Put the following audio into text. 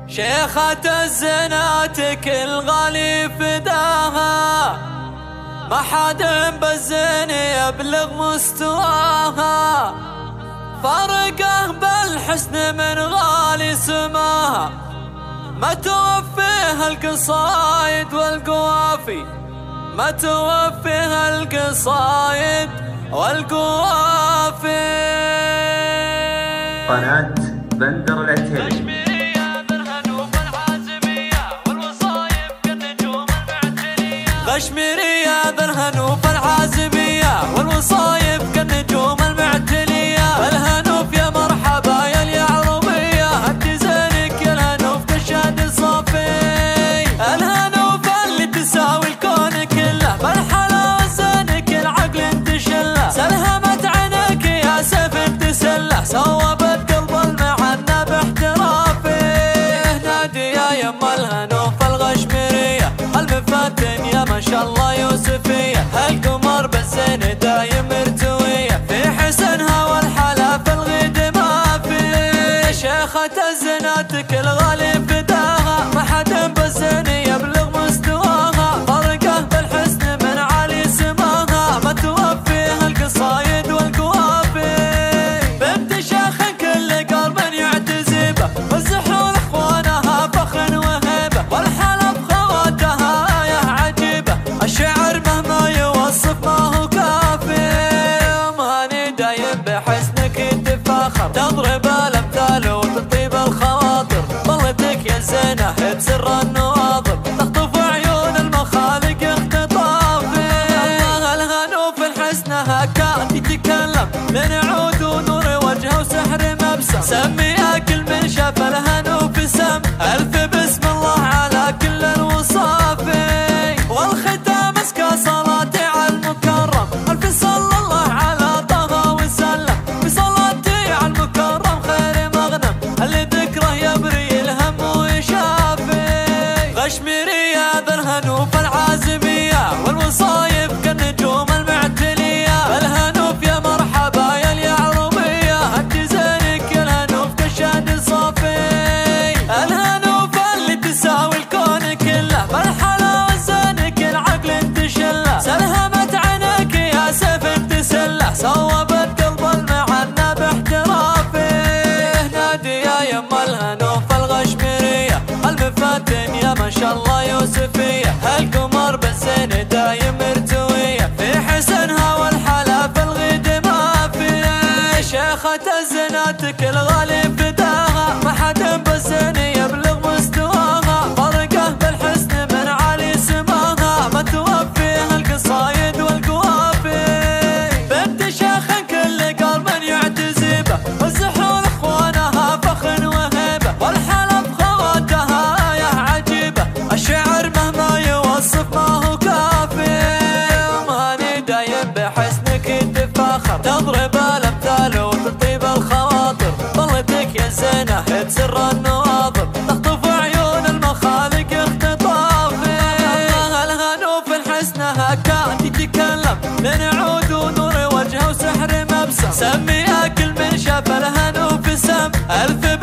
شيخة الزناتك الغالي فداها، ما حد بالزين يبلغ مستواها، فرقه بالحسن من غالي سماها، ما توفيها القصايد والقوافي، ما توفيها القصايد والقوافي. قناة بندر العتيبي. غشميرية بالهنوف العازمية والوصايب كالنجوم المعتلية، بالهنوف يا مرحبا يا اليعربية، هدي زينك يا الهنوف تشهد الصافي، الهنوف اللي تساوي الكون كله، بالحلاوة زينك العقل انتشله، سلهمت عينك يا سيف تسله، سوبت قلب المعنى باحترافي، نادي يا يما الهنوف الغشميرية المفاتن يا ما شاء الله يوسفية، هالقمر بالزين دايم مرتوية، في حسنها والحلا في الغيد ما في، شيخة الزناتك الغالي فداها، ما حد بالزين يبلغ مستواها، فرقه بالحسن من عالي سماها، ما توفيها القصايد والقوافي، بنت شيخ كل قلب يعتزبه، والزحول اخوانها فخر وهيبه، والحلا بخواتها الشعر مهما يوصف ما هو كافي، مهاني دايم بحسنك تفاخر، تضرب الامثال وتطيب الخواطر، ظلتك يا زينة بسر النواظر، تخطف عيون المخالق اختطافي، الهنوف الحسنها كانت تتكلم، من عود ونور وجهه وسحر مبسم، سميها كل من شاف الهنوف سم، الف بسم الله على كل الوصافي، والختام صلاتي على المكرم، الف صلى الله على طه وسلم، بصلاتي على المكرم خير مغنم، اللي ذكره يبري الهم ويشافي، غشميرية بالهنوف العازمية والوصايب كالنجوم المعتلية، بالهنوف يا مرحبا يا اليعربية، هدي زينك يا الهنوف تشهد صافي، الهنوف اللي تساوي الكون كله، بالحلاوة زينك العقل انتشله، سلهمت عينك يا سيف تسله، سوبت قلب المعنى باحترافي، نادي يا يما الهنوف الغشميرية المفاتن يا ما شاء الله يوسفية، هالقمر بالزين دايم مرتوية، في حسنها والحلا في الغيد ما في، شيخة الزناتك الغالي فداها، ما حد بالزين يبلغ مستواها، فرقه بالحسن من عالي سماها، ما توفيها القصايد والقوافي، بنت شيخ كل قلب يعتزبه، والزحول اخوانها فخر وهيبه، والحلا بخواتها يا عجيبه، الشعر مهما يوصف ما هو كافي، مهاني دايم بحسنك تفاخر، تضرب الامثال وتطيب الخواطر، ظلتك يا زينة بسر النواظر، تخطف عيون المخالق اختطافي، الهنوف الحسنها كانت تتكلم، من عود ونور وجهه وسحر مبسم، سميها كل من شاف الهنوف سم، الف